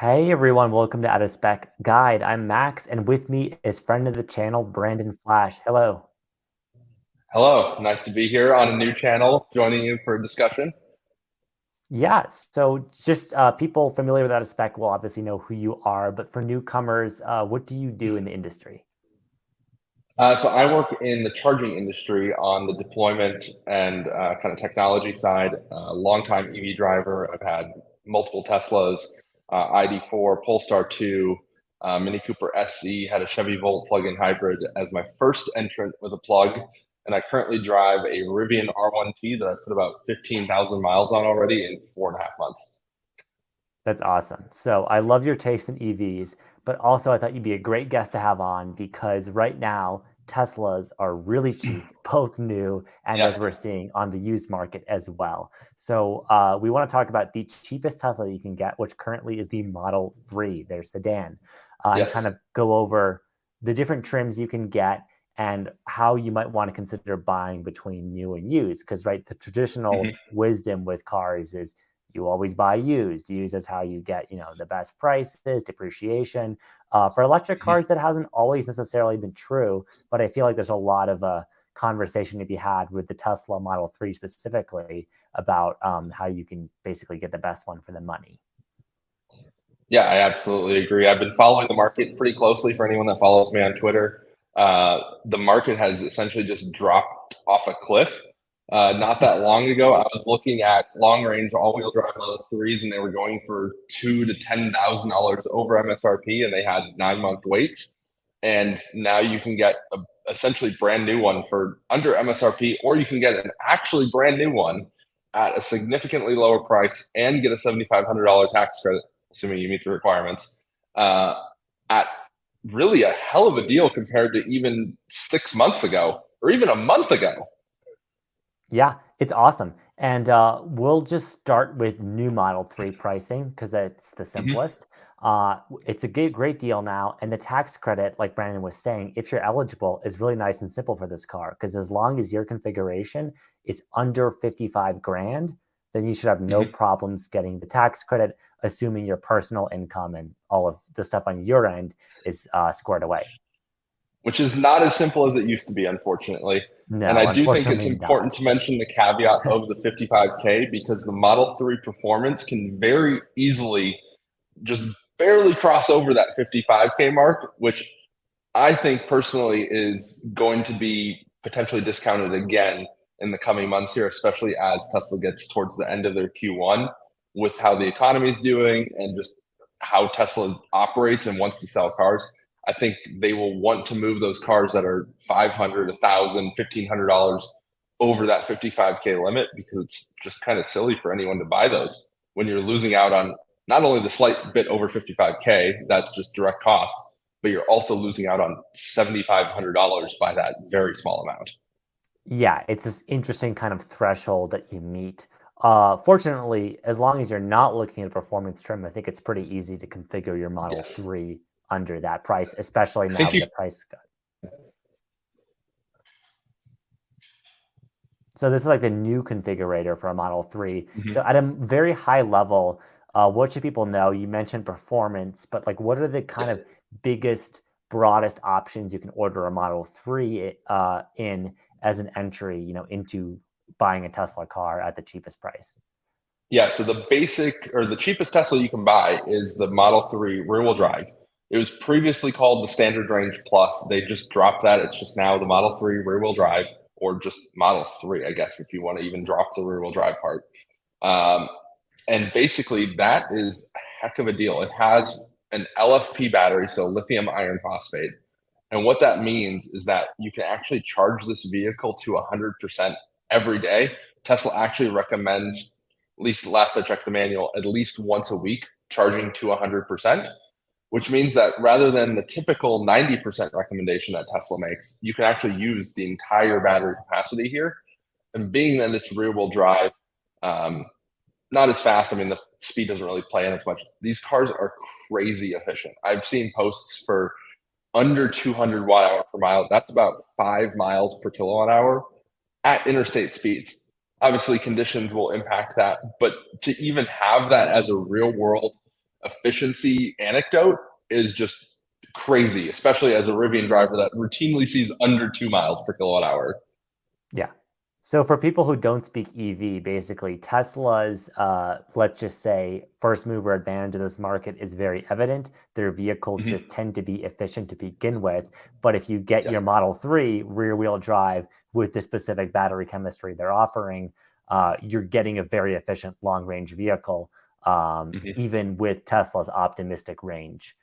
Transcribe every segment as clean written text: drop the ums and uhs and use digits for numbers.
Hey everyone, welcome to Out of Spec Guide. I'm Max, and with me is friend of the channel, Branden Flasch. Hello. Hello, nice to be here on a new channel, joining you for a discussion. Yeah, so just people familiar with Out of Spec will obviously know who you are, but for newcomers, what do you do in the industry? So I work in the charging industry on the deployment and kind of technology side. Longtime EV driver. I've had multiple Teslas, ID4, Polestar 2, Mini Cooper SE, had a Chevy Volt plug-in hybrid as my first entrant with a plug. And I currently drive a Rivian R1T that I've put about 15,000 miles on already in 4.5 months. That's awesome. So I love your taste in EVs, but also I thought you'd be a great guest to have on because right now Teslas are really cheap, both new and Yeah. as we're seeing on the used market as well. So we want to talk about the cheapest Tesla you can get, which currently is the Model 3, their sedan, and kind Yes. of go over the different trims you can get and how you might want to consider buying between new and used. Because, right, the traditional Mhm. wisdom with cars is you always buy used. Used is how you get, the best prices, depreciation. For electric Mhm. cars, that hasn't always necessarily been true, but I feel like there's a lot of conversation to be had with the Tesla Model 3 specifically about how you can basically get the best one for the money. Yeah, I absolutely agree. I've been following the market pretty closely for anyone that follows me on Twitter. The market has essentially just dropped off a cliff. Not that long ago, I was looking at long range all wheel drive Model 3s, and they were going for two to $10,000 over MSRP, and they had 9 month waits. And now you can get a essentially brand new one for under MSRP, or you can get an actually brand new one at a significantly lower price and get a $7,500 tax credit, assuming you meet the requirements, uh, at really a hell of a deal compared to even 6 months ago or even a month ago. Yeah, it's awesome. And we'll just start with new Model 3 pricing because it's the Mhm. simplest. It's a great deal now. And the tax credit, like Brandon was saying, if you're eligible, is really nice and simple for this car because as long as your configuration is under 55 grand, then you should have no Mhm. problems getting the tax credit, assuming your personal income and all of the stuff on your end is squared away. Which is not as simple as it used to be, unfortunately. And I No, do think it's unfortunately important not. to mention the caveat of the 55K because the Model 3 performance can very easily just barely cross over that 55K mark, which I think personally is going to be potentially discounted again in the coming months here, especially as Tesla gets towards the end of their Q1 with how the economy is doing and just how Tesla operates and wants to sell cars. I think they will want to move those cars that are 500, 1,000, $1,500 over that 55K limit because it's just kind of silly for anyone to buy those when you're losing out on not only the slight bit over 55K, that's just direct cost, but you're also losing out on $7,500 by that very small amount. Yeah, it's this interesting kind of threshold that you meet. Fortunately, as long as you're not looking at a performance trim, I think it's pretty easy to configure your Model Yes. 3 under that price, especially I now think that you, the price got. So this is like the new configurator for a Model 3. So mhm. at a very high level, what should people know? You mentioned performance, but like what are the kind Yeah. of biggest, broadest options you can order a Model 3 in as an entry, into buying a Tesla car at the cheapest price? Yeah, so the basic or the cheapest Tesla you can buy is the Model 3 rear wheel drive. It was previously called the Standard Range Plus. They just dropped that. It's just now the Model 3 rear wheel drive, or just Model 3, I guess, if you want to even drop the rear wheel drive part. Um, and basically, that is a heck of a deal. It has an LFP battery, so lithium iron phosphate. And what that means is that you can actually charge this vehicle to 100% every day. Tesla actually recommends, at least last I checked the manual, at least once a week charging to 100%, which means that rather than the typical 90% recommendation that Tesla makes, you can actually use the entire battery capacity here. And being that it's rear wheel drive, um, not as fast. I mean, the speed doesn't really play in as much. These cars are crazy efficient. I've seen posts for under 200 watt hour per mile. That's about 5 miles per kilowatt hour at interstate speeds. Obviously, conditions will impact that, but to even have that as a real world efficiency anecdote is just crazy, especially as a Rivian driver that routinely sees under 2 miles per kilowatt hour. Yeah. So for people who don't speak EV, basically Tesla's, let's just say, first mover advantage of this market is very evident. Their vehicles Mhm. just tend to be efficient to begin with. But if you get Yeah. your Model 3 rear wheel drive with the specific battery chemistry they're offering, you're getting a very efficient long range vehicle, Mhm. even with Tesla's optimistic range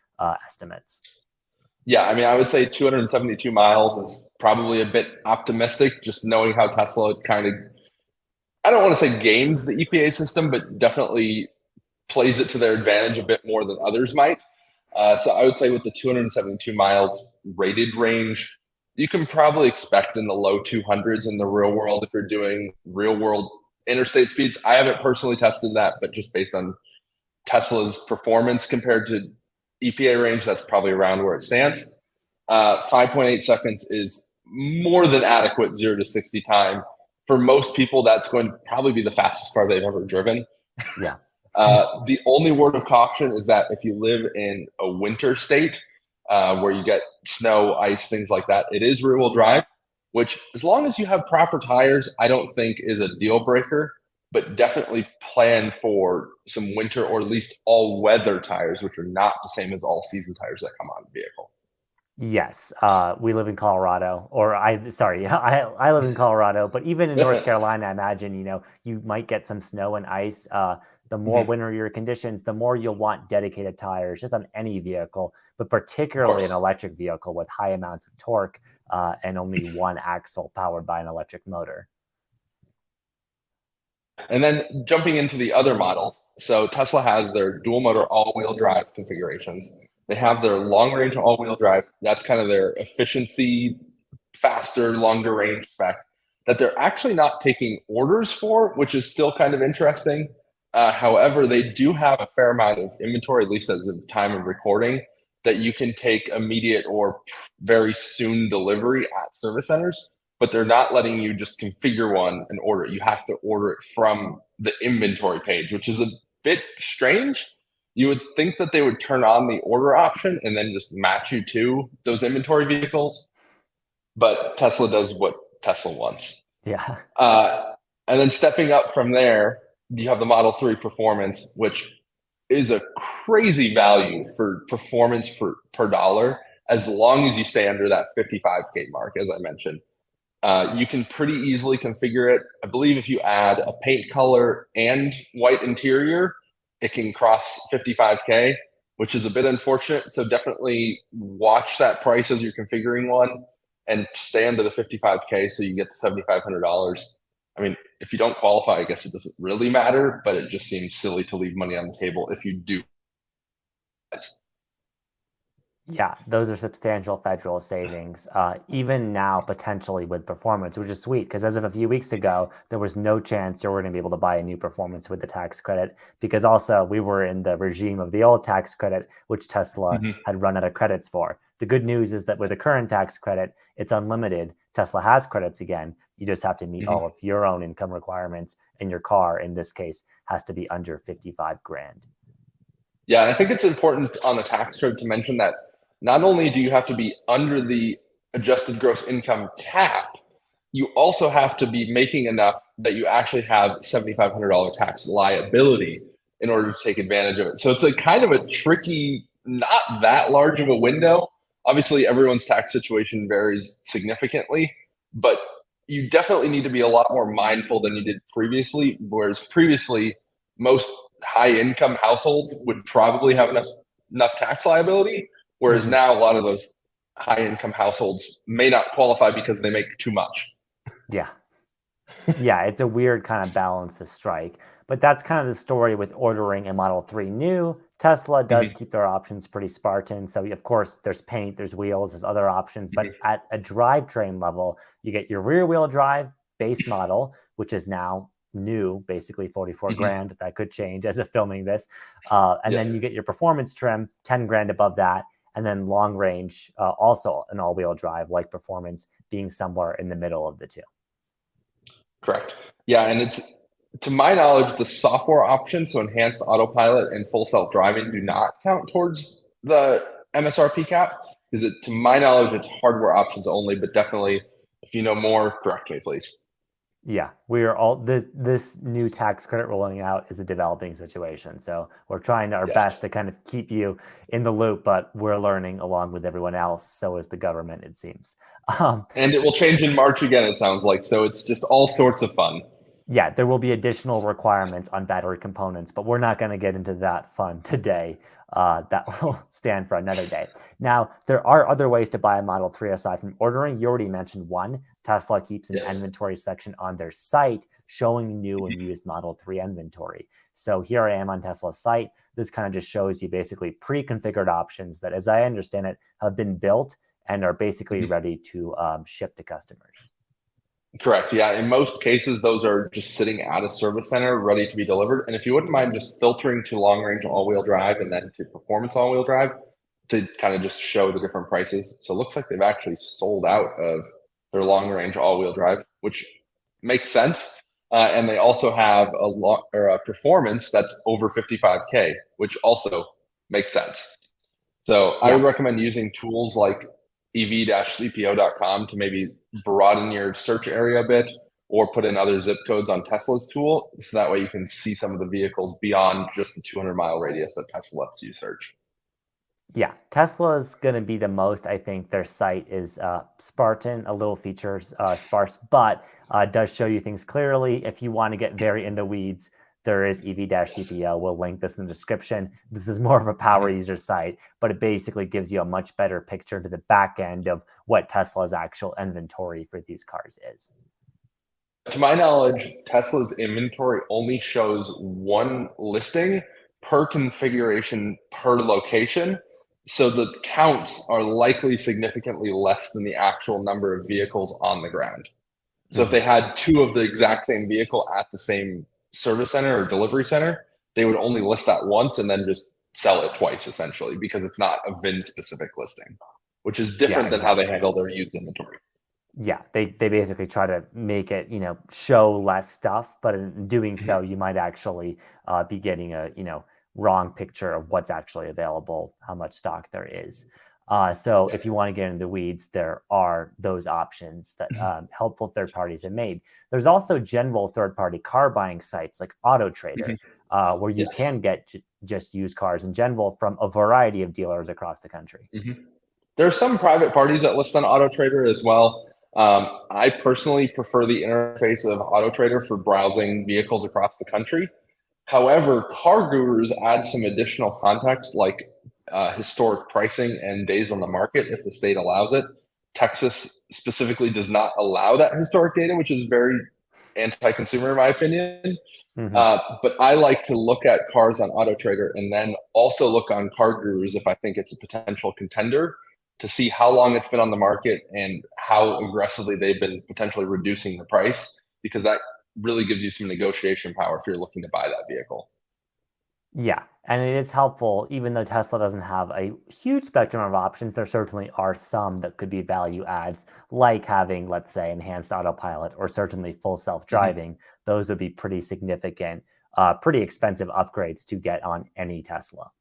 estimates. Yeah, I mean, I would say 272 miles is probably a bit optimistic, just knowing how Tesla kind of, I don't want to say games the EPA system, but definitely plays it to their advantage a bit more than others might. So I would say with the 272 miles rated range, you can probably expect in the low 200s in the real world if you're doing real world interstate speeds. I haven't personally tested that, but just based on Tesla's performance compared to EPA range, that's probably around where it stands. 5.8 seconds is more than adequate 0 to 60 time. For most people, that's going to probably be the fastest car they've ever driven. Yeah. The only word of caution is that if you live in a winter state where you get snow, ice, things like that, it is rear wheel drive, which, as long as you have proper tires, I don't think is a deal breaker, but definitely plan for some winter or at least all weather tires, which are not the same as all season tires that come on the vehicle. Yes, we live in Colorado, or sorry, I live in Colorado, but even in North Carolina, I imagine, you might get some snow and ice. The more Mhm. winter your conditions, the more you'll want dedicated tires just on any vehicle, but Of particularly an course. electric vehicle with high amounts of torque and only one axle powered by an electric motor. And then jumping into the other models. So Tesla has their dual motor all wheel drive configurations. They have their long range all wheel drive. That's kind of their efficiency, faster, longer range spec that they're actually not taking orders for, which is still kind of interesting. However, they do have a fair amount of inventory, at least as of time of recording, that you can take immediate or very soon delivery at service centers, but they're not letting you just configure one and order it. You have to order it from the inventory page, which is a bit strange. You would think that they would turn on the order option and then just match you to those inventory vehicles, but Tesla does what Tesla wants. Yeah. Uh, and then stepping up from there, you have the Model 3 Performance, which is a crazy value for performance per dollar, as long as you stay under that 55K mark, as I mentioned. You can pretty easily configure it. I believe if you add a paint color and white interior, it can cross 55K, which is a bit unfortunate. So definitely watch that price as you're configuring one and stay under the 55K so you get the $7,500. I mean, if you don't qualify, I guess it doesn't really matter, but it just seems silly to leave money on the table if you do. Yeah, those are substantial federal savings, even now potentially with performance, which is sweet because as of a few weeks ago, there was no chance you were going to be able to buy a new performance with the tax credit because also we were in the regime of the old tax credit, which Tesla Mhm. had run out of credits for. The good news is that with the current tax credit, it's unlimited. Tesla has credits again. You just have to meet Mhm. all of your own income requirements, and your car, in this case, has to be under 55 grand. Yeah, and I think it's important on the tax code to mention that not only do you have to be under the adjusted gross income cap, you also have to be making enough that you actually have $7,500 tax liability in order to take advantage of it. So it's a kind of a tricky, not that large of a window. Obviously, everyone's tax situation varies significantly, but you definitely need to be a lot more mindful than you did previously. Whereas previously, most high income households would probably have enough tax liability, whereas Mhm. now a lot of those high income households may not qualify because they make too much. Yeah. Yeah, it's a weird kind of balance to strike. But that's kind of the story with ordering a Model 3 new. Tesla does Mhm, keep their options pretty Spartan. So, of course, there's paint, there's wheels, there's other options. But mhm, at a drivetrain level, you get your rear wheel drive base model, which is now new, basically 44 mhm. grand. That could change as of filming this. And then Yes, you get your performance trim, 10 grand above that. And then long range, also an all wheel drive like performance being somewhere in the middle of the two. correct. Yeah, and it's To my knowledge, the software options, so enhanced autopilot and full self driving, do not count towards the MSRP cap. Because to my knowledge, it's hardware options only. But definitely, if you know more, correct me, please. Yeah, we are all this new tax credit rolling out is a developing situation. So we're trying our best Yes. to kind of keep you in the loop, but we're learning along with everyone else. So is the government, it seems. Um, And it will change in March again, it sounds like. So it's just all sorts of fun. yeah, there will be additional requirements on battery components, but we're not going to get into that fun today. That will stand for another day. Now, there are other ways to buy a Model 3 aside from ordering. You already mentioned one. Tesla keeps an Yes. inventory section on their site showing new and used Model 3 inventory. So here I am on Tesla's site. This kind of just shows you basically pre-configured options that, as I understand it, have been built and are basically ready to ship to customers. Correct. Yeah. In most cases, those are just sitting at a service center ready to be delivered. And if you wouldn't mind just filtering to long range all wheel drive and then to performance all wheel drive to kind of just show the different prices. So it looks like they've actually sold out of their long range all wheel drive, which makes sense. And they also have a performance that's over 55K, which also makes sense. So I Yeah. would recommend using tools like ev-cpo.com to maybe broaden your search area a bit or put in other zip codes on Tesla's tool. So that way you can see some of the vehicles beyond just the 200-mile radius that Tesla lets you search. Yeah, Tesla's going to be the most. I think their site is Spartan, a little features sparse, but does show you things clearly. If you want to get very in the weeds, there is EV-CPO. We'll link this in the description. This is more of a power user site, but it basically gives you a much better picture to the back end of what Tesla's actual inventory for these cars is. To my knowledge, Tesla's inventory only shows one listing per configuration per location. So the counts are likely significantly less than the actual number of vehicles on the ground. So if they Mhm. had two of the exact same vehicle at the same service center or delivery center, they would only list that once and then just sell it twice essentially because it's not a VIN specific listing, which is Yeah, different than how they exactly. handle their used inventory. Yeah, they basically try to make it, show less stuff, but in doing Mhm. so, you might actually be getting a, wrong picture of what's actually available, how much stock there is. So Yeah. if you want to get into the weeds, there are those options that helpful third parties have made. There's also general third party car buying sites like Auto Trader, Mhm. where you Yes. can get just used cars in general from a variety of dealers across the country. Mhm. There are some private parties that list on Auto Trader as well. I personally prefer the interface of Auto Trader for browsing vehicles across the country. However, Car Gurus add some additional context like historic pricing and days on the market if the state allows it. Texas specifically does not allow that historic data, which is very anti consumer, in my opinion. Hmm. But I like to look at cars on Auto Trader and then also look on Car Gurus if I think it's a potential contender to see how long it's been on the market and how aggressively they've been potentially reducing the price, because that really gives you some negotiation power if you're looking to buy that vehicle. Yeah, and it is helpful, even though Tesla doesn't have a huge spectrum of options, there certainly are some that could be value adds, like having, let's say, enhanced autopilot or certainly full Mhm. self-driving. Those would be pretty significant, pretty expensive upgrades to get on any Tesla.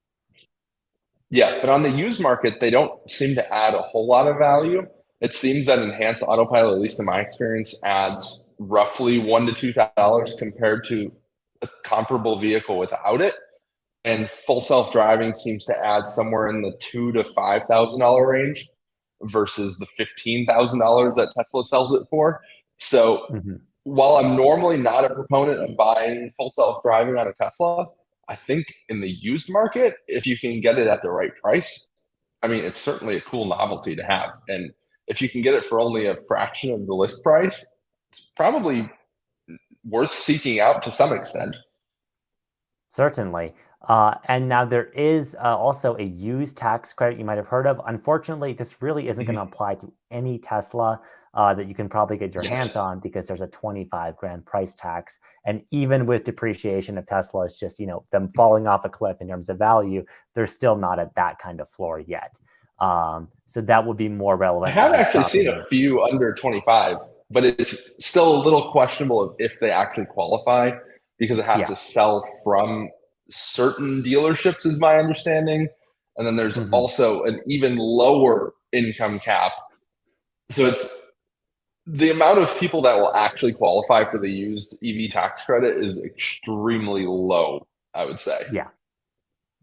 Yeah, but on the used market, they don't seem to add a whole lot of value. It seems that enhanced autopilot, at least in my experience, adds roughly $1 to $2 compared to a comparable vehicle without it. And full self driving seems to add somewhere in the $2,000 to $5,000 range versus the $15,000 that Tesla sells it for. So Mhm. while I'm normally not a proponent of buying full self driving on a Tesla, I think in the used market, if you can get it at the right price, I mean, it's certainly a cool novelty to have. And if you can get it for only a fraction of the list price, it's probably worth seeking out to some extent. Certainly. And now there is also a used tax credit you might have heard of. Unfortunately, this really isn't going to Mhm. apply to any Tesla that you can probably get your Yet. hands on because there's a 25 grand price tax. And even with depreciation of Tesla, it's just, them falling off a cliff in terms of value, they're still not at that kind of floor yet. So that would be more I relevant if have you're actually seen a shopping. few under 25, but it's still a little questionable if they actually qualify. because it has Yeah. to sell from certain dealerships, is my understanding. And then there's Hmm. also an even lower income cap. So it's the amount of people that will actually qualify for the used EV tax credit is extremely low, I would say. Yeah.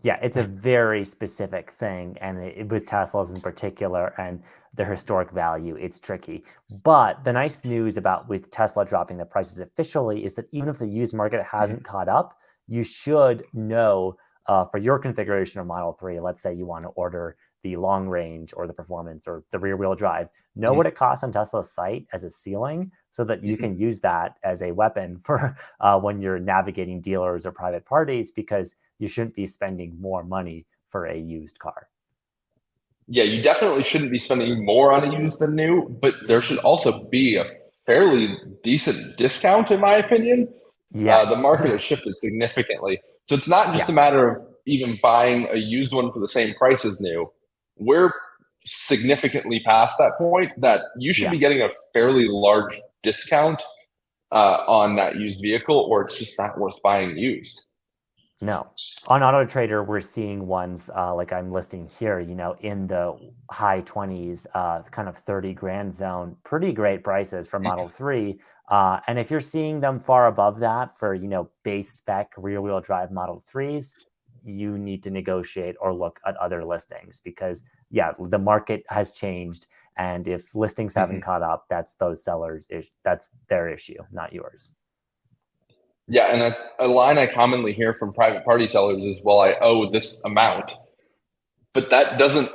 Yeah, it's a very specific thing, and with Teslas in particular and their historic value, it's tricky. But the nice news about with Tesla dropping the prices officially is that even if the used market hasn't caught up, you should know for your configuration of Model 3, let's say you want to order the long range or the performance or the rear wheel drive, know Mhm. what it costs on Tesla's site as a ceiling so that you Mhm. can use that as a weapon for when you're navigating dealers or private parties, because you shouldn't be spending more money for a used car. Yeah, you definitely shouldn't be spending more on a used than new, but there should also be a fairly decent discount, in my opinion. The Yes. market has shifted significantly. So it's not just Yeah. a matter of even buying a used one for the same price as new. We're significantly past that point that you should Yeah. be getting a fairly large discount on that used vehicle, or it's just not worth buying used. No. On Auto Trader, we're seeing ones like I'm listing here, in the high 20s, kind of 30 grand zone. Pretty great prices for Model 3. And if you're seeing them far above that for, base spec rear wheel drive Model 3s, you need to negotiate or look at other listings because, yeah, the market has changed. And if listings haven't Mhm. caught up, that's those sellers' that's their issue, not yours. Yeah, and a line I commonly hear from private party sellers is, well, I owe this amount, but that doesn't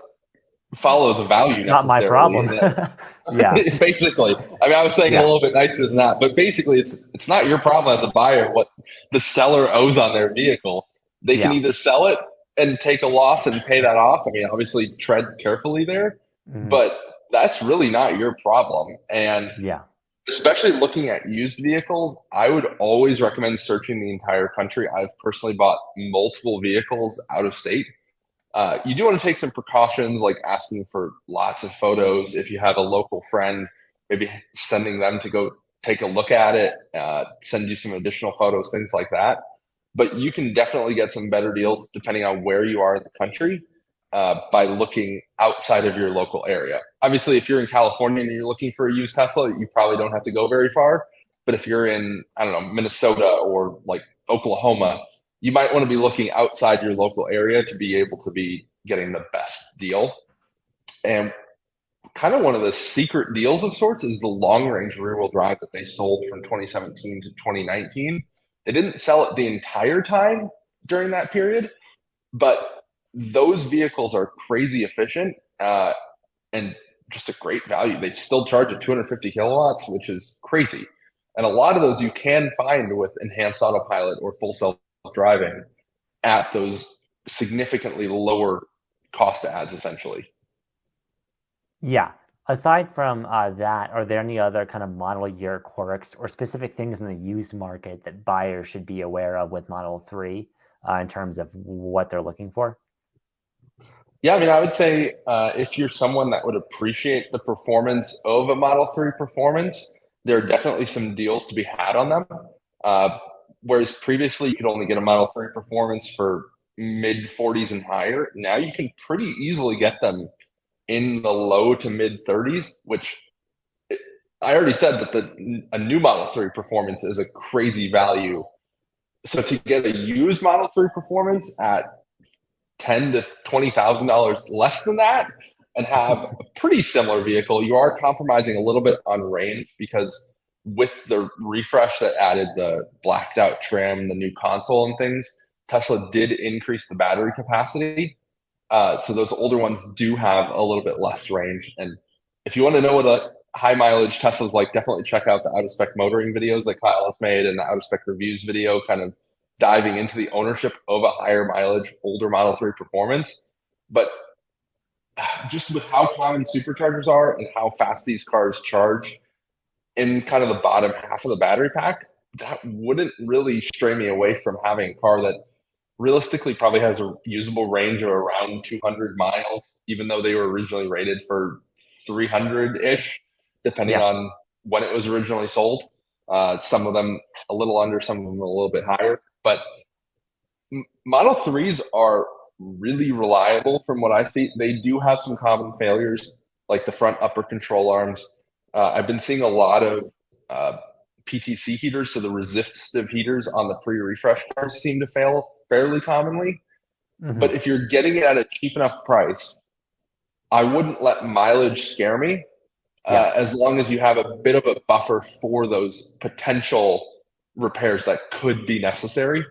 follow the value It's not my necessarily. problem. And Yeah. basically, I mean, I was saying it a Yeah. little bit nicer than that, but basically, it's not your problem as a buyer what the seller owes on their vehicle. They can Yeah. either sell it and take a loss and pay that off. I mean, obviously, tread carefully there, Mhm. but that's really not your problem. And Yeah. especially looking at used vehicles, I would always recommend searching the entire country. I've personally bought multiple vehicles out of state. You do want to take some precautions, like asking for lots of photos. If you have a local friend, maybe sending them to go take a look at it, send you some additional photos, things like that. But you can definitely get some better deals depending on where you are in the country by looking outside of your local area. Obviously, if you're in California and you're looking for a used Tesla, you probably don't have to go very far. But if you're in, I don't know, Minnesota or like Oklahoma, you might want to be looking outside your local area to be able to be getting the best deal. And kind of one of the secret deals of sorts is the long range rear wheel drive that they sold from 2017 to 2019. They didn't sell it the entire time during that period, but those vehicles are crazy efficient and just a great value. They still charge at 250 kilowatts, which is crazy. And a lot of those you can find with enhanced autopilot or full self driving at those significantly lower cost ads, essentially. Yeah. Aside from that, are there any other kind of model year quirks or specific things in the used market that buyers should be aware of with Model 3 in terms of what they're looking for? Yeah, I mean, I would say if you're someone that would appreciate the performance of a Model 3 performance, there are definitely some deals to be had on them. Uh, Whereas previously you could only get a Model 3 performance for mid 40s and higher. Now you can pretty easily get them in the low to mid 30s, which I already said that a new Model 3 performance is a crazy value. So to get a used Model 3 performance at ten to $20,000 less than that and have a pretty similar vehicle, you are compromising a little bit on range because with the refresh that added the blacked out trim, the new console and things, Tesla did increase the battery capacity. So those older ones do have a little bit less range. And if you want to know what a high mileage Tesla's like, definitely check out the out of spec motoring videos that Kyle has made and the out of spec reviews video, kind of diving into the ownership of a higher mileage, older Model 3 performance. But just with how common superchargers are and how fast these cars charge in kind of the bottom half of the battery pack, that wouldn't really stray me away from having a car that realistically probably has a usable range of around 200 miles, even though they were originally rated for 300 ish, depending Yeah. on when it was originally sold. Some of them a little under, some of them a little bit higher. But Model 3s are really reliable from what I see. They do have some common failures, like the front upper control arms. I've been seeing a lot of PTC heaters, so the resistive heaters on the pre-refresh cars seem to fail fairly commonly. Hmm. But if you're getting it at a cheap enough price, I wouldn't let mileage scare me, Yeah. as long as you have a bit of a buffer for those potential repairs that could be necessary.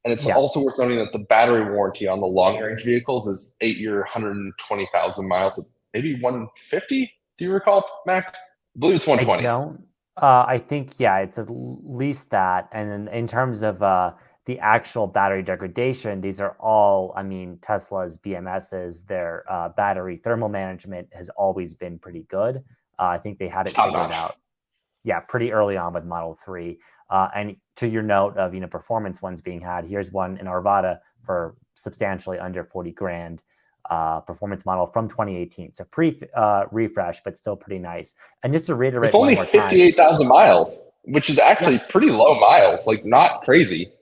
And it's Yeah. also worth noting that the battery warranty on the long range vehicles is 8 year, 120,000 miles, maybe 150. Do you recall, Max? I believe it's I 120. don't. I think, yeah, it's at least that. And in terms of the actual battery degradation, these are all, I mean, Tesla's BMSs, their battery thermal management has always been pretty good. I think they had It's it top figured notch. out, yeah, pretty early on with Model 3. And to your note of, performance ones being had, here's one in Arvada for substantially under 40 grand. Performance model from 2018. So pre refresh, but still pretty nice. And just to With reiterate one only more time, 58,000 miles, which is yeah, actually pretty low miles, like not crazy.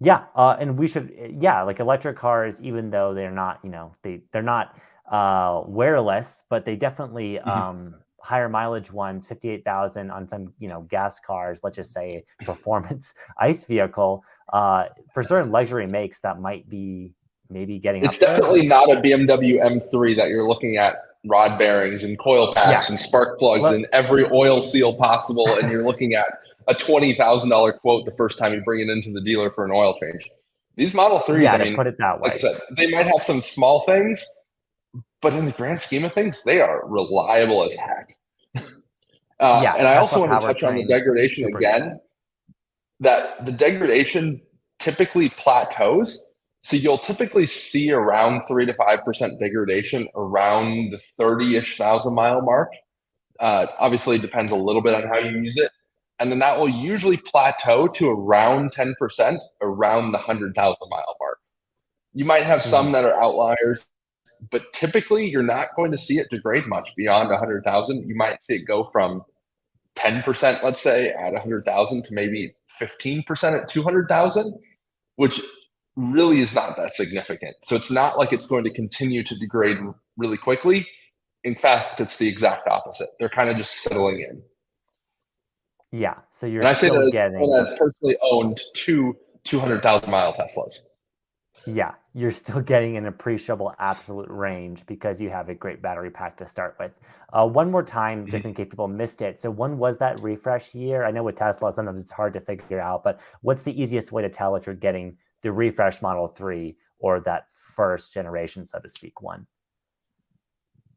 yeah, and we should, yeah, like electric cars, even though they're not, they're not wireless, but they definitely Mhm. higher mileage ones, 58,000 on some, gas cars. Let's just say performance ICE vehicle. For certain luxury makes, that might be maybe getting It's up there, but definitely not a BMW M3 that you're looking at rod bearings and coil yeah, packs and spark plugs let, and every oil seal possible, and you're looking at a $20,000 quote the first time you bring it into the dealer for an oil change. These Model 3s, yeah, I to mean, put it that like I way, said, they might have some small things, but in the grand scheme of things, they are reliable as heck. yeah, And I Tesla also want to touch on the powertrain, degradation super good. again, that the degradation typically plateaus. So you'll typically see around 3 to 5% degradation around the 30-ish thousand mile mark. Obviously, it depends a little bit on how you use it. And then that will usually plateau to around 10% around the 100,000 mile mark. You might have some Mhm. that are outliers, but typically you're not going to see it degrade much beyond 100,000. You might see it go from 10%, let's say, at 100,000 to maybe 15% at 200,000, which really is not that significant. So it's not like it's going to continue to degrade really quickly. In fact, it's the exact opposite. They're kind of just settling in. Yeah, so you're And I say that still as someone getting that's personally owned two 200,000 mile Teslas. Yeah, you're still getting an appreciable absolute range because you have a great battery pack to start with. One more time, just in case people missed it. So when was that refresh year? I know with Tesla, sometimes it's hard to figure out, but what's the easiest way to tell if you're getting the refresh Model 3 or that first generation, so to speak, one?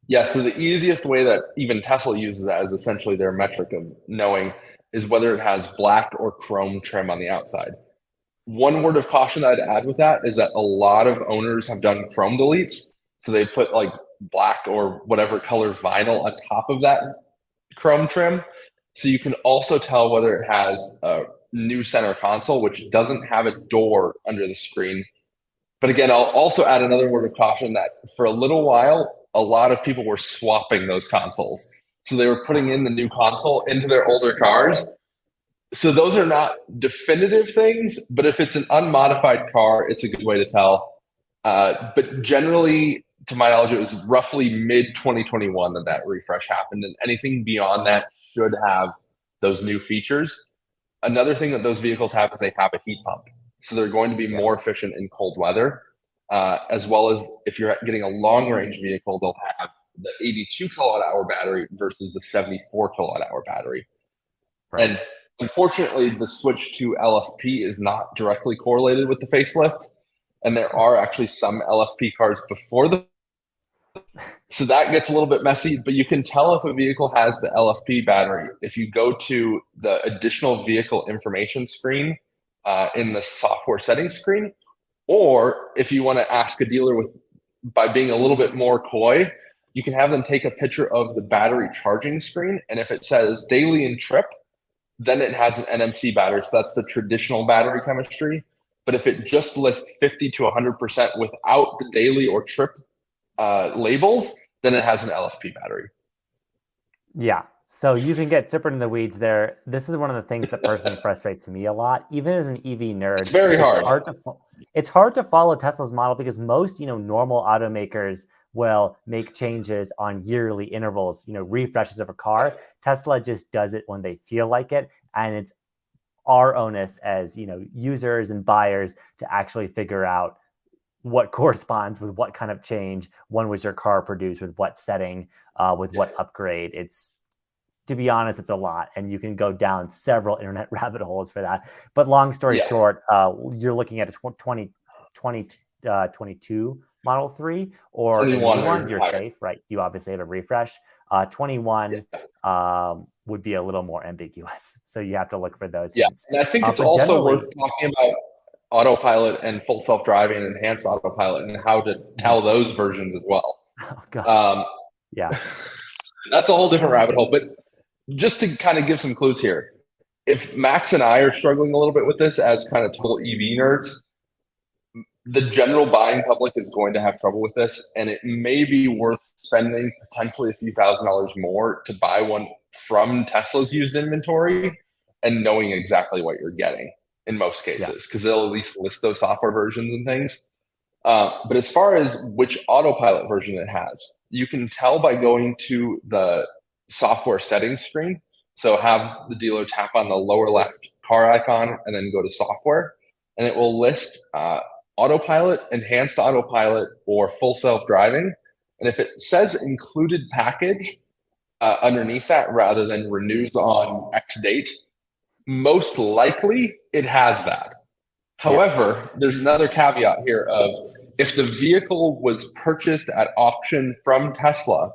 Yeah, so the easiest way that even Tesla uses that as essentially their metric of knowing is whether it has black or chrome trim on the outside. One word of caution I'd add with that is that a lot of owners have done chrome deletes. So they put like black or whatever color vinyl on top of that chrome trim. So you can also tell whether it has a new center console, which doesn't have a door under the screen. But again, I'll also add another word of caution that for a little while, a lot of people were swapping those consoles. So they were putting in the new console into their older cars. So those are not definitive things, but if it's an unmodified car, it's a good way to tell. But generally, to my knowledge, it was roughly mid 2021 that that refresh happened, and anything beyond that should have those new features. Another thing that those vehicles have is they have a heat pump, so they're going to be Yeah, more efficient in cold weather, as well as if you're getting a long range vehicle, they'll have the 82 kilowatt hour battery versus the 74 kilowatt hour battery. And right. unfortunately, the switch to LFP is not directly correlated with the facelift. And there are actually some LFP cars before the. So that gets a little bit messy, but you can tell if a vehicle has the LFP battery if you go to the additional vehicle information screen in the software settings screen, or if you want to ask a dealer with by being a little bit more coy, you can have them take a picture of the battery charging screen, and if it says daily and trip, then it has an NMC battery. So that's the traditional battery chemistry. But if it just lists 50 to 100% without the daily or trip labels, then it has an LFP battery. Yeah. So you can get super in the weeds there. This is one of the things that personally frustrates me a lot. Even as an EV It's nerd, very it's hard. hard to follow Tesla's model because most, normal automakers will make changes on yearly intervals, refreshes of a car. Tesla just does it when they feel like it, and it's our onus as, users and buyers to actually figure out what corresponds with what kind of change. When was your car produced, with what setting, with what upgrade. It's, to be honest, it's a lot, and you can go down several internet rabbit holes for that. But long story short, you're looking at a 2022 Model 3 or a new one. You're safe, right? You obviously have a refresh. 21 would be a little more ambiguous, so you have to look for those hints. And I think it's also worth talking about autopilot and full self-driving and enhanced autopilot and how to tell those versions as well. Oh, God. That's a whole different rabbit hole. But just to kind of give some clues here, if Max and I are struggling a little bit with this as kind of total EV nerds, the general buying public is going to have trouble with this, and it may be worth spending potentially a few $1,000s more to buy one from Tesla's used inventory and knowing exactly what you're getting in most cases, because they'll at least list those software versions and things. But as far as which autopilot version it has, you can tell by going to the software settings screen. So have the dealer tap on the lower left car icon and then go to software, and it will list autopilot, enhanced autopilot, or full self-driving. And if it says included package underneath that rather than renews on X date, most likely it has that. However, there's another caveat here of if the vehicle was purchased at auction from Tesla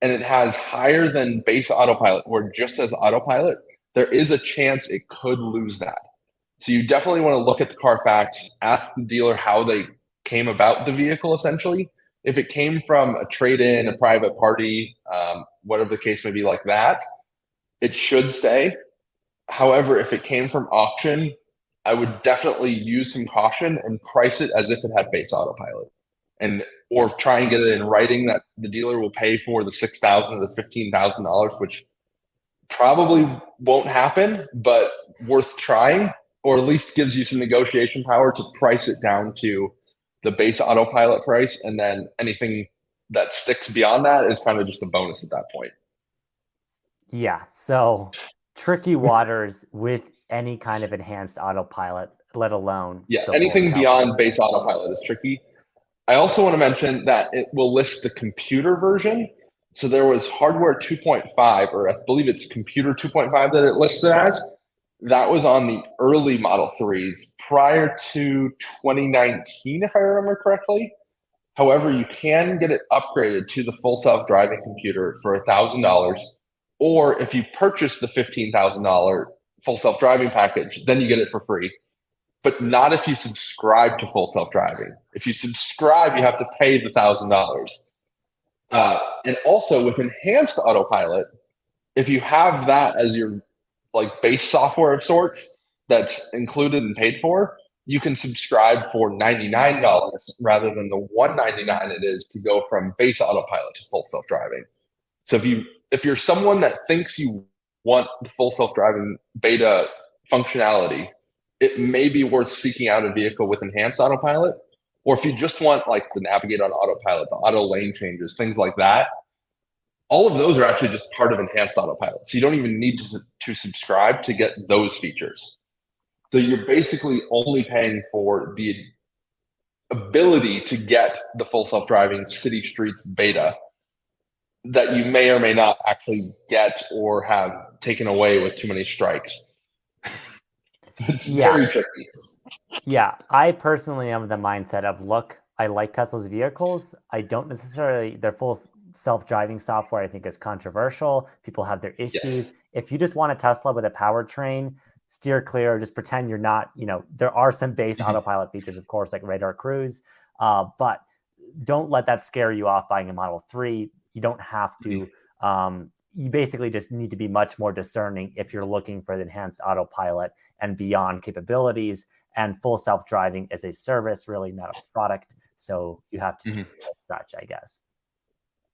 and it has higher than base autopilot or just as autopilot, there is a chance it could lose that. So you definitely want to look at the Carfax, ask the dealer how they came about the vehicle, essentially. If it came from a trade-in, a private party, whatever the case may be like that, it should stay. However, if it came from auction, I would definitely use some caution and price it as if it had base autopilot. Or try and get it in writing that the dealer will pay for the $6,000 or the $15,000, which probably won't happen, but worth trying, or at least gives you some negotiation power to price it down to the base autopilot price. And then anything that sticks beyond that is kind of just a bonus at that point. Yeah. So tricky waters with any kind of enhanced autopilot, let alone. Anything beyond base autopilot is tricky. I also want to mention that it will list the computer version. So there was hardware 2.5, or I believe it's computer 2.5 that it lists it as. That was on the early Model 3s prior to 2019, if I remember correctly. However, you can get it upgraded to the full self-driving computer for $1,000. Or if you purchase the $15,000 full self-driving package, then you get it for free. But not if you subscribe to full self-driving. If you subscribe, you have to pay the $1,000. And also with enhanced autopilot, if you have that as your base software of sorts that's included and paid for, you can subscribe for $99 rather than the $199 it is to go from base autopilot to full self-driving. So if you're someone that thinks you want the full self-driving beta functionality, it may be worth seeking out a vehicle with enhanced autopilot. Or if you just want the navigate on autopilot, the auto lane changes, things like that, all of those are actually just part of enhanced autopilot. So you don't even need to subscribe to get those features. So you're basically only paying for the ability to get the full self-driving city streets beta that you may or may not actually get or have taken away with too many strikes. It's very tricky. Yeah, I personally am of the mindset of, look, I like Tesla's vehicles. I don't necessarily, their full self-driving software I think is controversial. People have their issues. Yes. If you just want a Tesla with a powertrain, steer clear, just pretend you're not, there are some base autopilot features, of course, like radar cruise, but don't let that scare you off buying a Model 3. You don't have to. You basically just need to be much more discerning if you're looking for the enhanced autopilot and beyond capabilities. And full self-driving is a service, really not a product. So you have to do such, I guess.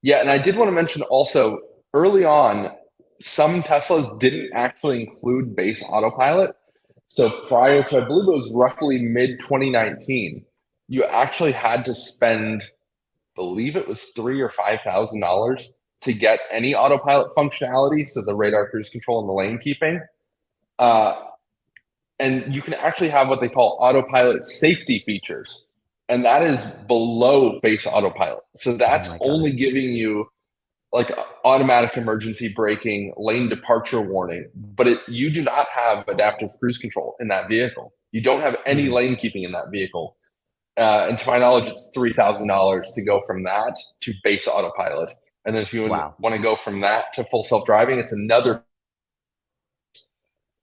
Yeah, and I did want to mention also, early on, some Teslas didn't actually include base autopilot. So prior to, I believe it was roughly mid 2019, you actually had to spend, believe it was $3,000 or $5,000 to get any autopilot functionality, so the radar cruise control and the lane keeping. Uh, and you can actually have what they call autopilot safety features, and that is below base autopilot. So Oh that's my only gosh. giving you like automatic emergency braking, lane departure warning, but you do not have adaptive cruise control in that vehicle. You don't have any Mhm. lane keeping in that vehicle. And to my knowledge, it's $3,000 to go from that to base autopilot. And then if you Wow. want to go from that to full self driving, it's another.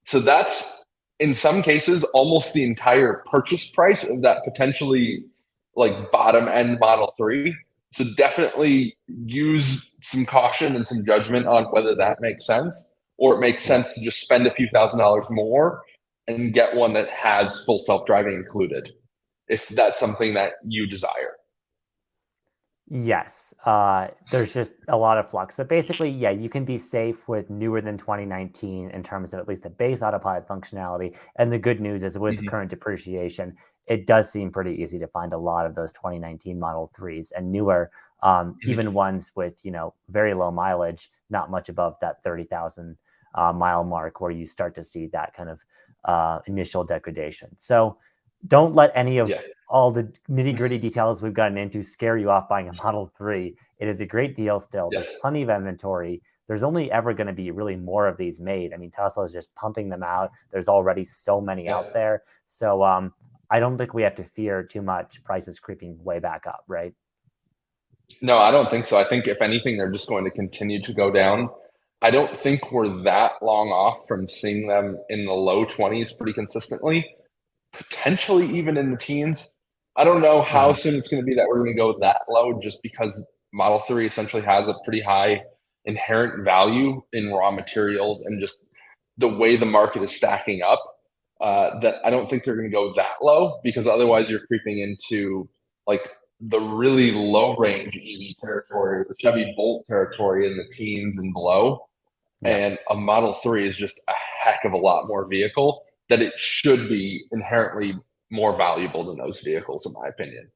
So that's in some cases almost the entire purchase price of that potentially like bottom end Model 3. So definitely use some caution and some judgment on whether that makes sense, or it makes Yeah. sense to just spend a few $1,000s more and get one that has full self driving included, if that's something that you desire. Yes, there's just a lot of flux, but basically, yeah, you can be safe with newer than 2019 in terms of at least the base autopilot functionality. And the good news is with Mhm. current depreciation, it does seem pretty easy to find a lot of those 2019 Model 3s and newer, even Mhm. ones with, very low mileage, not much above that 30,000 mile mark where you start to see that kind of initial degradation. So don't let any Yeah. of all the nitty gritty details we've gotten into scare you off buying a Model 3. It is a great deal still. There's Yes. plenty of inventory. There's only ever going to be really more of these made. I mean, Tesla is just pumping them out. There's already so many Yeah. out there. So I don't think we have to fear too much prices creeping way back up, right? No, I don't think so. I think if anything, they're just going to continue to go down. I don't think we're that long off from seeing them in the low 20s pretty consistently, potentially even in the teens. I don't know how Mhm. soon it's going to be that we're going to go that low, just because Model 3 essentially has a pretty high inherent value in raw materials and just the way the market is stacking up. That I don't think they're going to go that low, because otherwise you're creeping into like the really low range EV territory, the Chevy Bolt territory in the teens and below. Yeah. And a Model 3 is just a heck of a lot more vehicle, that it should be inherently more valuable than those vehicles, in my opinion.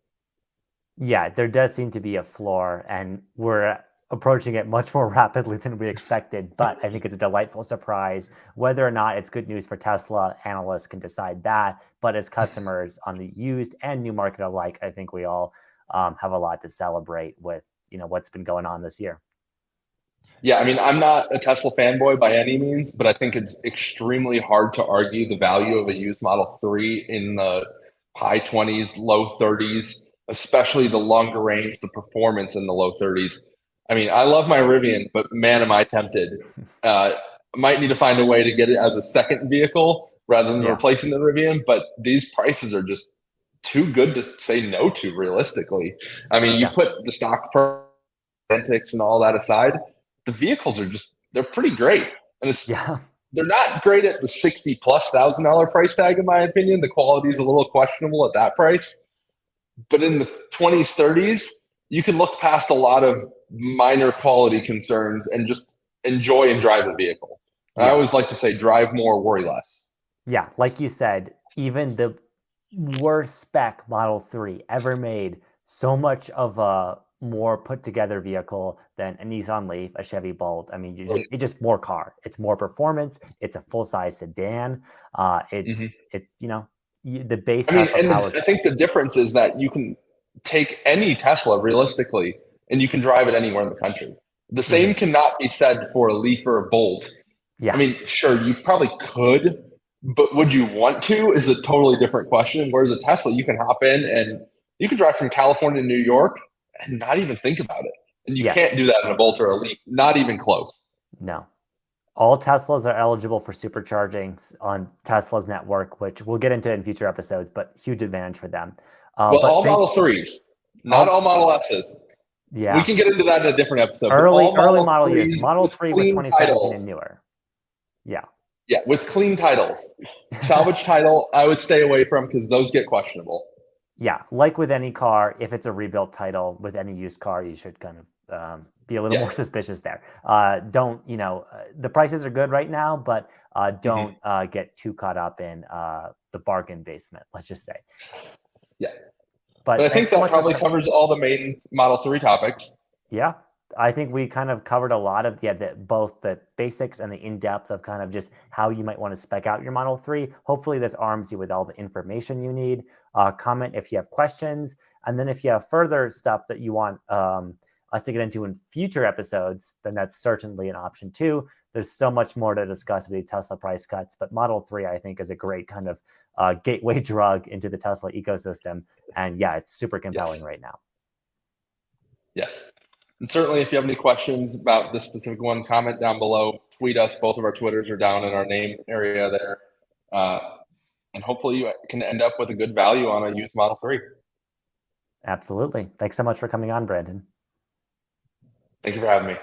Yeah, there does seem to be a floor, and we're approaching it much more rapidly than we expected. But I think it's a delightful surprise. Whether or not it's good news for Tesla, analysts can decide that. But as customers on the used and new market alike, I think we all have a lot to celebrate with what's been going on this year. Yeah, I mean, I'm not a Tesla fanboy by any means, but I think it's extremely hard to argue the value of a used Model 3 in the high 20s, low 30s, especially the longer range, the performance in the low 30s. I mean, I love my Rivian, but man, am I tempted. Uh, might need to find a way to get it as a second vehicle rather than Yeah, replacing the Rivian, but these prices are just too good to say no to realistically. I mean, you yeah, put the stock antics and all that aside, the vehicles are just they're pretty great, and yeah, they're not great at the 60 plus thousand dollar price tag, in my opinion. The quality is a little questionable at that price, but in the 20s, 30s, you can look past a lot of minor quality concerns and just enjoy and drive the vehicle. And I yeah. always like to say, drive more, worry less. Yeah, like you said, even the worst spec Model 3 ever made, so much of a more put together vehicle than a Nissan Leaf, a Chevy Bolt. I mean, it's just more car. It's more performance. It's a full size sedan. Mhm. The base I mean, Tesla and power. I think the difference is that you can take any Tesla realistically and you can drive it anywhere in the country. The same Mhm. cannot be said for a Leaf or a Bolt. I Yeah, mean, sure, you probably could, but would you want to is a totally different question. Whereas a Tesla, you can hop in and you can drive from California to New York and not even think about it. And you yes, can't do that in a Bolt or a Leaf, not even close. no. All Teslas are eligible for supercharging on Tesla's network, which we'll get into in future episodes, but huge advantage for them. Well, But all Model 3s, not all, all Model S's. We yeah, can get into that in a different episode, but early all Model model years, 3s Model with 3 was clean 2017 and titles. newer. Yeah. Yeah, with clean titles. Salvage title, I would stay away from because those get questionable. Yeah, like with any car, if it's a rebuilt title with any used car, you should kind of be a little Yeah. more suspicious there. Don't, the prices are good right now, but don't get too caught up in the bargain basement, let's just say. Yeah. But But I think thanks so that much for probably covers all the main Model 3 topics. Yeah, I think we kind of covered a lot of both the basics and the in-depth of kind of just how you might want to spec out your Model 3. Hopefully this arms you with all the information you need. Comment if you have questions. And then if you have further stuff that you want us to get into in future episodes, then that's certainly an option too. There's so much more to discuss with the Tesla price cuts, but Model 3, I think, is a great kind of gateway drug into the Tesla ecosystem. And yeah, it's super compelling right now. Yes. And certainly, if you have any questions about this specific one, comment down below. Tweet us. Both of our Twitters are down in our name area there. And hopefully you can end up with a good value on a used Model 3. Absolutely. Thanks so much for coming on, Branden. Thank you for having me.